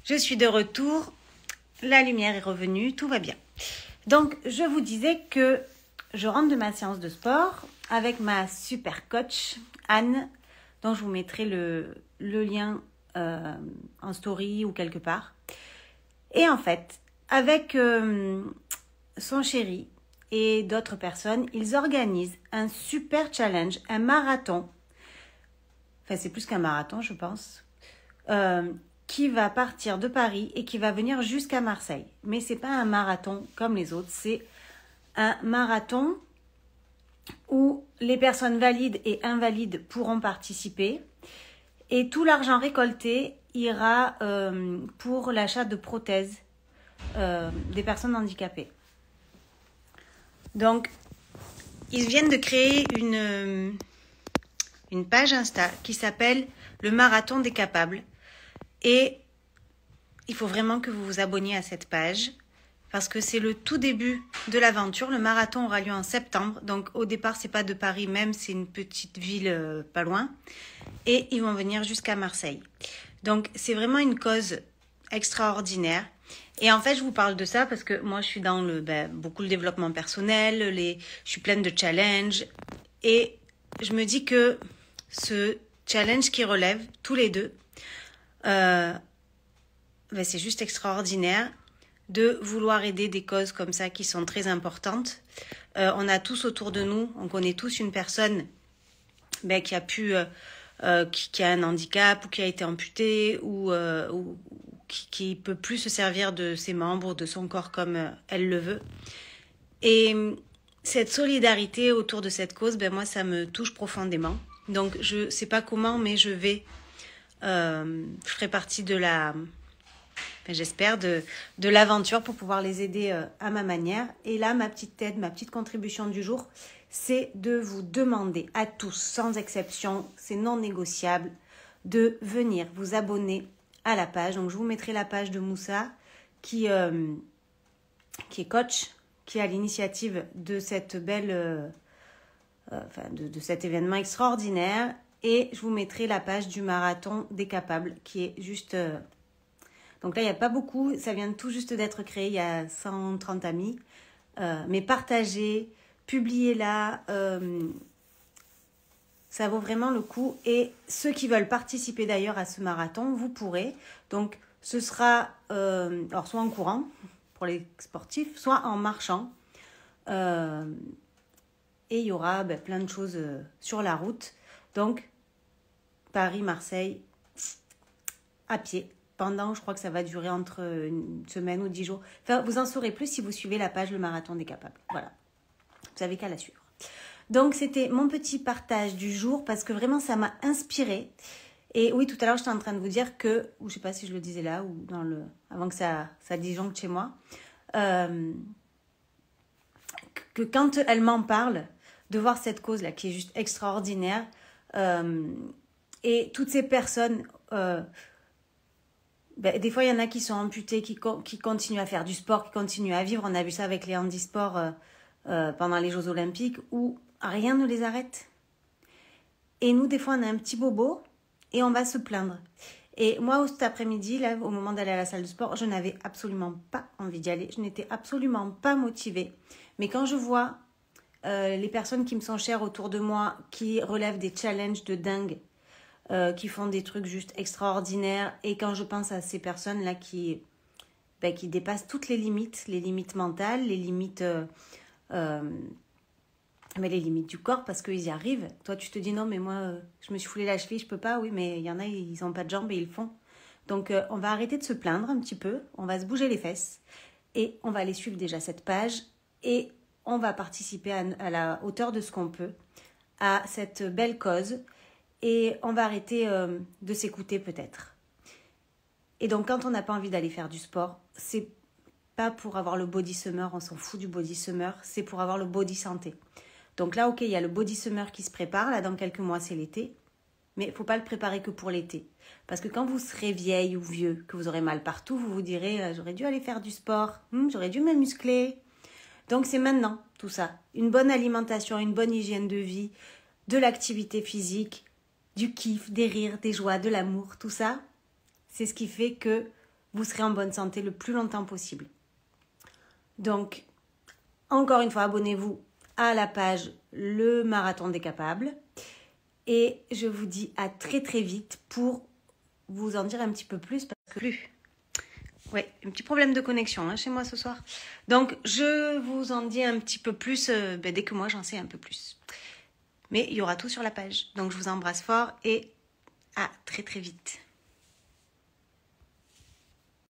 Je suis de retour, la lumière est revenue, tout va bien. Donc, je vous disais que je rentre de ma séance de sport avec ma super coach, Anne, dont je vous mettrai le lien en story ou quelque part. Et en fait, avec son chéri et d'autres personnes, ils organisent un super challenge, un marathon. Enfin, c'est plus qu'un marathon, je pense. Qui va partir de Paris et qui va venir jusqu'à Marseille. Mais ce n'est pas un marathon comme les autres, c'est un marathon où les personnes valides et invalides pourront participer. Et tout l'argent récolté ira pour l'achat de prothèses des personnes handicapées. Donc, ils viennent de créer une page Insta qui s'appelle le Marathon des Capables. Et il faut vraiment que vous vous abonniez à cette page parce que c'est le tout début de l'aventure. Le marathon aura lieu en septembre. Donc au départ, c'est pas de Paris même, c'est une petite ville pas loin. Et ils vont venir jusqu'à Marseille. Donc c'est vraiment une cause extraordinaire. Et en fait, je vous parle de ça parce que moi, je suis dans beaucoup le développement personnel, je suis pleine de challenges. Et je me dis que ce challenge qui relève tous les deux, c'est juste extraordinaire de vouloir aider des causes comme ça qui sont très importantes. On a tous autour de nous, on connaît tous une personne qui a un handicap ou qui a été amputée ou qui peut plus se servir de ses membres ou de son corps comme elle le veut. Et cette solidarité autour de cette cause, moi, ça me touche profondément. Donc, je sais pas comment, mais je ferai partie de j'espère, de l'aventure pour pouvoir les aider à ma manière. Et là, ma petite aide, ma petite contribution du jour, c'est de vous demander à tous, sans exception, c'est non négociable, de venir vous abonner à la page. Donc, je vous mettrai la page de Moussa qui est coach, qui a l'initiative de cette belle, de cet événement extraordinaire. Et je vous mettrai la page du Marathon des Capables qui est juste... Donc là, il n'y a pas beaucoup. Ça vient tout juste d'être créé. Il y a 130 amis. Mais partagez, publiez-la. Ça vaut vraiment le coup. Et ceux qui veulent participer d'ailleurs à ce marathon, vous pourrez. Donc, ce sera alors soit en courant pour les sportifs, soit en marchant. Et il y aura plein de choses sur la route. Donc, Paris-Marseille, à pied. Pendant, je crois que ça va durer entre une semaine ou 10 jours. Enfin, vous en saurez plus si vous suivez la page Le Marathon des Capables. Voilà. Vous avez qu'à la suivre. Donc, c'était mon petit partage du jour parce que vraiment, ça m'a inspirée. Et oui, tout à l'heure, j'étais en train de vous dire que, ou je ne sais pas si je le disais là ou avant que ça disjoncte chez moi, que quand elle m'en parle, de voir cette cause-là qui est juste extraordinaire, et toutes ces personnes... des fois, il y en a qui sont amputés, qui continuent à faire du sport, qui continuent à vivre. On a vu ça avec les handisports pendant les Jeux Olympiques où rien ne les arrête. Et nous, des fois, on a un petit bobo et on va se plaindre. Et moi, cet après-midi, là, au moment d'aller à la salle de sport, je n'avais absolument pas envie d'y aller. Je n'étais absolument pas motivée. Mais quand je vois les personnes qui me sont chères autour de moi, qui relèvent des challenges de dingue, qui font des trucs juste extraordinaires. Et quand je pense à ces personnes-là qui dépassent toutes les limites mentales, les limites du corps, parce qu'ils y arrivent. Toi, tu te dis, non, mais moi, je me suis foulé la cheville, je peux pas. Oui, mais il y en a, ils n'ont pas de jambes et ils le font. Donc, on va arrêter de se plaindre un petit peu. On va se bouger les fesses. Et on va aller suivre déjà cette page. Et on va participer à la hauteur de ce qu'on peut à cette belle cause. Et on va arrêter de s'écouter peut-être. Et donc, quand on n'a pas envie d'aller faire du sport, c'est pas pour avoir le body summer, on s'en fout du body summer, c'est pour avoir le body santé. Donc là, ok, il y a le body summer qui se prépare, là dans quelques mois c'est l'été, mais il ne faut pas le préparer que pour l'été. Parce que quand vous serez vieille ou vieux, que vous aurez mal partout, vous vous direz, j'aurais dû aller faire du sport, j'aurais dû me muscler. Donc c'est maintenant tout ça, une bonne alimentation, une bonne hygiène de vie, de l'activité physique, du kiff, des rires, des joies, de l'amour, tout ça, c'est ce qui fait que vous serez en bonne santé le plus longtemps possible. Donc, encore une fois, abonnez-vous à la page Le Marathon des Capables. Et je vous dis à très très vite pour vous en dire un petit peu plus. Parce que ouais, un petit problème de connexion chez moi ce soir. Donc, je vous en dis un petit peu plus dès que moi j'en sais un peu plus. Mais il y aura tout sur la page. Donc, je vous embrasse fort et à très très vite.